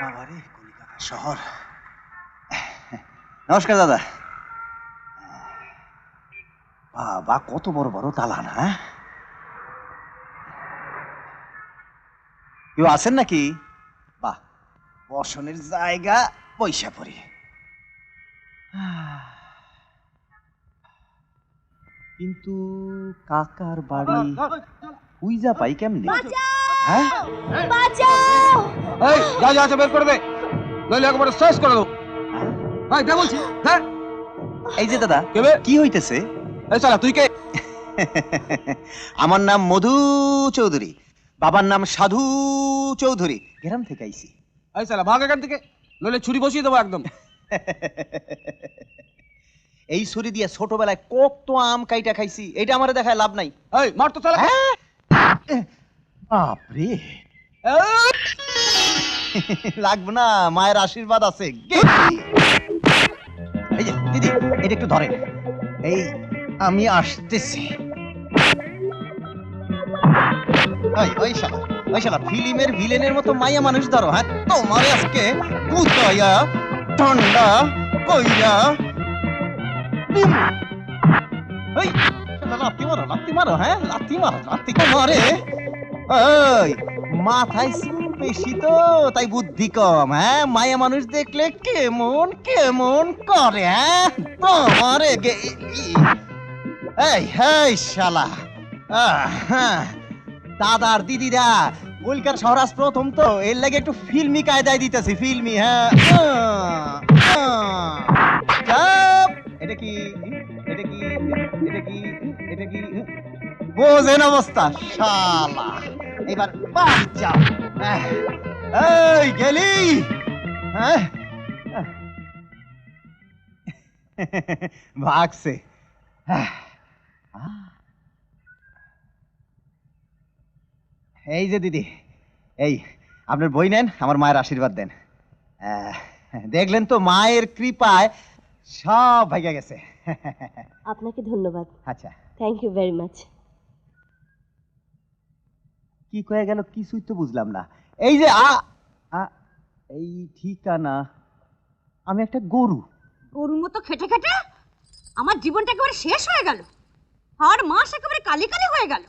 বাবারে কলিকাতা শহর। নমস্কার দাদা। বাবা কত বড় বড় দালান, হ্যাঁ? কেউ আছেন নাকি? বাহ, বসনের জায়গা, পয়সা পড়ি। কিন্তু কাকার বাড়ি উইজা পাই কেমনে? হ্যাঁ, এই যা যা বের করে দে, নইলে একেবারে শেষ করে দেবো। এই দে বলছি, হ্যাঁ। এই যে দাদা, কি হইতেছে? এই শালা তুই কে? আমার নাম মধু চৌধুরী, বাবার নাম সাধু চৌধুরী, গ্রাম থেকে আইছি। এই শালা ভাগ এখান থেকে, নইলে ছুরি বসিয়ে দেবো একদম। এই ছুরি দিয়ে ছোটবেলায় কত আম কাইটা খাইছি, এটা আমারে দেখায় লাভ নাই। এই মার তো শালা। বাপরে, লাগবে না, মায়ের আশীর্বাদ আছে। এই যে দিদি, এটা একটু ধরেন, এই আমি আসতেছি। ওই শালা ফিল্মের ভিলেনের মতো মাইয়া মানুষ ধরো, হ্যাঁ? তোমার আজকে কুতায়া ঠান্ডা কইরা এই লাত্তি মারো, হ্যাঁ? লাত্তি মারে। ওই মাথায় চুল বেশি তো, তাই বুদ্ধি কম, হ্যাঁ? মায়া মানুষ দেখলে কেমন কেমন করে, হ্যাঁ? তোমারে এই শালা, দাদার দিদিরা কলকাতা শহর আজ প্রথম তো, এর লাগে একটু ফিল্মি কায়দায় দিতেছি, ফিল্মি। হ্যাঁ, এটা কি বোঝেন অবস্থা শালা। এবার বাড়ি যাও। এই গেলি, হ্যাঁ? ভাগছে। এই যে দিদি, এই আপনার বই নেন, আমার মায়ের আশীর্বাদ দেন। দেখলেন তো, মায়ের কৃপায় সব ভাইগা গেছে। আপনাকে ধন্যবাদ। আচ্ছা, থ্যাংক ইউ ভেরি মাচ। কি কয়ে গেল কিছুই তো বুঝলাম না। এই যে এই ঠিকানা, আমি একটা গরুর মতো খেটে খেটে আমার জীবনটা একেবারে শেষ হয়ে গেল, আর মাস একেবারে কালি কালি হয়ে গেল।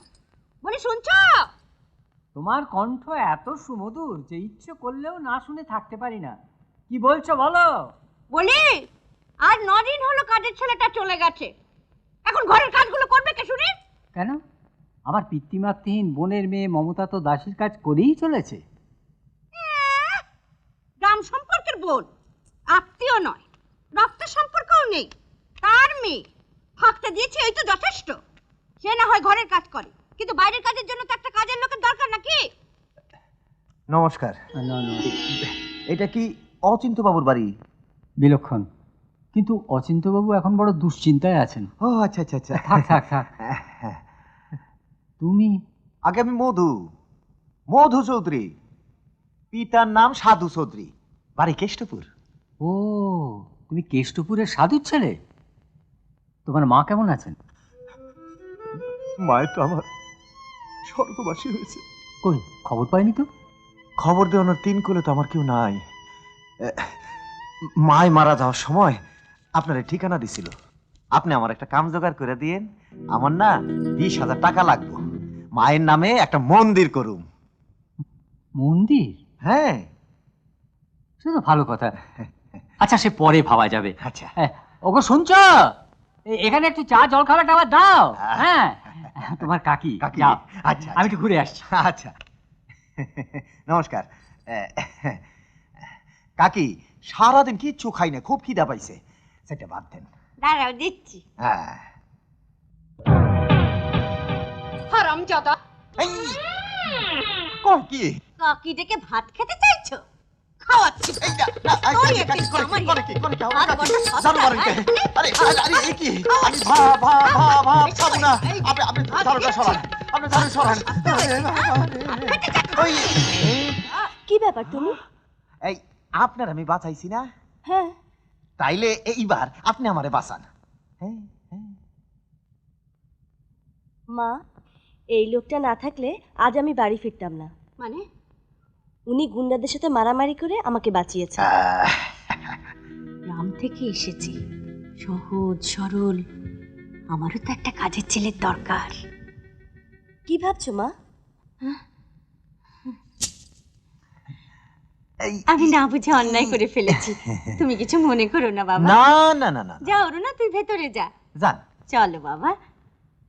বলি শুনছো? তোমার কণ্ঠ এত সুমধুর যে ইচ্ছে করলেও না শুনে থাকতে পারি না। কি বলছো বলো? বলি আর 9 দিন হলো কাজের ছেলেটা চলে গেছে, এখন ঘরের কাজগুলো করবে কে শুনি? কেন? আমার পিতৃমাতৃহীন বোনের মেয়ে মমতা তো দাসীর কাজ করেই চলেছে। গ্রাম সম্পর্কের বোন, আত্মীয় নয়, রক্তের সম্পর্কও নেই, তার মেয়ে থাকতে দিয়েছে, এই তো যথেষ্ট। সে না হয় ঘরের কাজ করে, কিন্তু বাইরের কাজের জন্য তো একটা কাজের লোকের দরকার নাকি? নমস্কার। এটা কি অচিন্ত বাবুর বাড়ি? বিলক্ষণ, কিন্তু অচিন্তবাবু এখন বড় দুশ্চিন্তায় আছেন। ও আচ্ছা আচ্ছা আচ্ছা, থাক। তুমি? আগে আমি মধু চৌধুরী, পিতার নাম সাধু চৌধুরী, বাড়ি কেষ্টপুর। ও, তুমি কেষ্টপুরের সাধুর ছেলে? তোমার মা কেমন আছেন? মায়ের তো আমার স্বর্গবাসী হয়েছে। কই, খবর পাইনি তো? খবর দেওয়ানোর 3 কোলে তো আমার কেউ নাই। মায় মারা যাওয়ার সময় আপনার ঠিকানা দিছিল, আপনি আমার একটা কাম জোগাড় করে দিয়েন। আমার না 20,000 টাকা লাগবে, মায়ের নামে একটা মন্দির করুম। মন্দির? হ্যাঁ। সে তো ভালো কথা। আচ্ছা, সে পরে ভাবা যাবে। আচ্ছা, ওগো শুনছ, এখানে একটু চা জল খাবার আবার দাও। হ্যাঁ, তোমার কাকি। আচ্ছা, আমি একটু ঘুরে আসছি। আচ্ছা, নমস্কার। কাকি, সারাদিন কিচ্ছু খাই না, খুব খিদা পাইছে, সেটা বাদ দেন। দাঁড়াও দিচ্ছি। হ্যাঁ, হারামজাদা, কি কাকি ডেকে ভাত খেতে চাইছো? খাওয়াচ্ছি। কি ব্যাপার তুমি? এই আপনার আমি বাঁচাইছি না? হ্যাঁ। তাইলে এইবার আপনি আমারে বাঁচান। মা, এই লোকটা না থাকলে আজ আমি বাড়ি ফিরতাম না। মানে? উনি গুন্ডাদের সাথে মারামারি করে আমাকে বাঁচিয়েছেন। গ্রাম থেকে এসেছি, সহজ সরল। আমারও তো একটা কাজের ছেলের দরকার। কি ভাবছো মা? আমি না বুঝে অন্যায় করে ফেলেছি, তুমি কিছু মনে করো না বাবা। না না না না যা অরুণা, তুই ভেতরে যা। যান। চলো বাবা,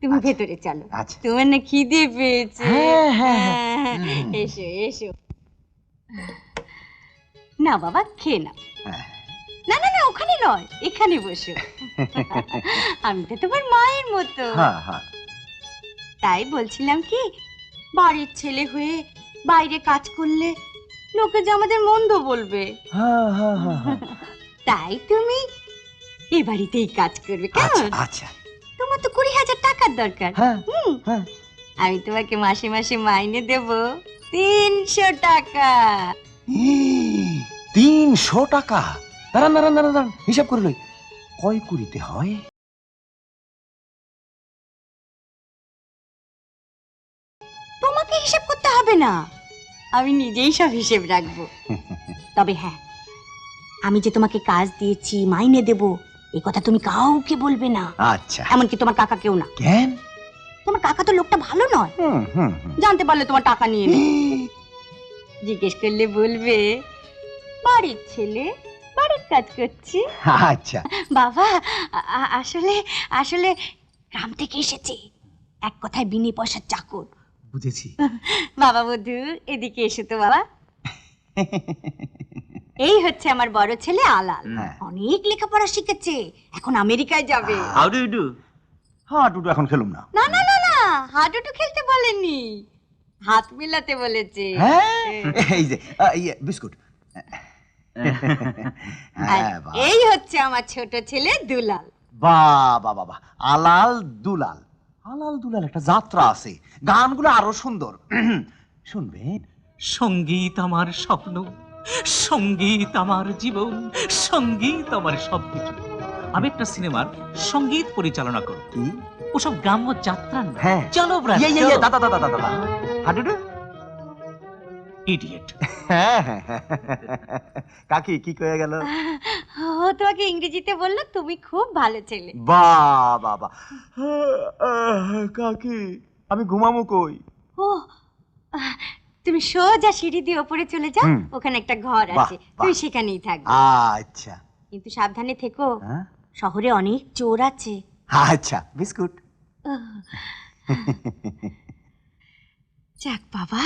তুমি ভেতরে চলো। আচ্ছা। তোমার না খিদে পেয়েছে। হ্যাঁ, হ্যাঁ, হ্যাঁ। এসো এসো। না বাবা, খেয়ে নাও। না না না, ওখানে নয়, এখানে বসো। আমি তো তোমার মায়ের মতো। হ্যাঁ হ্যাঁ। তাই বলছিলাম কি, বাড়ির ছেলে হয়ে বাইরে কাজ করলে লোকে যে আমাদের মন্দ বলবে, হ্যাঁ হ্যাঁ হ্যাঁ। তাই তুমি এ বাড়িতেই কাজ করবে, কেমন? আচ্ছা। তোমার তো 20,000 টাকার দরকার। হ্যাঁ হুম, হ্যাঁ। আমি তোমাকে মাসে মাসে মাইনে দেব 300 টাকা। 300 টাকা? দাঁড়ান দাঁড়ান দাঁড়ান দাঁড়ান, হিসাব করে লই। কয় কুড়িতে হয়? তোমাকে হিসেব করতে হবে না, আমি নিজেই সব হিসেব রাখবো। তবে হ্যাঁ, আমি যে তোমাকে কাজ দিয়েছি, মাইনে দেব, এই কথা তুমি কাউকে বলবে না। আচ্ছা। এমনকি তোমার কাকাকেও না। কেন? তোমার কাকা তো লোকটা ভালো নয়, হুম হুম হুম। জানতে পারলে তোমার টাকা নিয়ে নেবে। জিজ্ঞেস করলে বলবে বাড়ির ছেলে বাড়ির কাজ করছি। আচ্ছা। বাবা, আসলে আসলে গ্রাম থেকে এসেছি, এক কথায় বিনি পয়সার চাকর। বুঝেছি। বাবা বধূ, এদিকে এসো তো বাবা। এই হচ্ছে আমার বড় ছেলে আলাল। হ্যাঁ। অনেক লেখাপড়া শিখেছে, এখন আমেরিকায় যাবে। How do you do? হ্যাঁ, টুটু এখন খেলুম না। না না না না, হাডুডু খেলতে বলেনি, হাত মেলাতে বলেছে। হ্যাঁ, এই যে ইয়ে বিস্কুট। আর হ্যাঁ, বাহ। এই হচ্ছে আমার ছোট ছেলে দুলাল। বাহ বাহ বাহ বাহ। আলাল দুলাল। আলাল দুলাল একটা যাত্রা আছে, গানগুলো আরো সুন্দর। শুনবেন? সঙ্গীত আমার স্বপ্ন, সঙ্গীত আমার জীবন, সঙ্গীত আমার সবকিছু। আমি একটা সিনেমার সঙ্গীত পরিচালনা করব। কি? ওসব গ্রাম্য যাত্রা না। হ্যাঁ। চলো ব্রাত, ইয়ে ইয়ে ইয়ে, দাদা দাদা দাদা দাদা। হাডুডু? ইডিয়েট। হ্যাঁ হ্যাঁ হ্যাঁ। কাকি কি কয়ে গেল? ও তোমাকে ইংরেজিতে বললো তুমি খুব ভালো ছেলে। বাহ বাহ বাহ। কাকি, আমি ঘুমামু কই? ও, তুমি সোজা সিঁড়ি দিয়ে ওপরে চলে যাও, হুম। ওখানে একটা ঘর বাহ, আছে, বাহ। তুমি সেখানেই থাকবে। আচ্ছা। কিন্তু সাবধানে থেকো, হ্যাঁ? শহরে অনেক চোর আছে। আচ্ছা, বিস্কুট। যাক বাবা,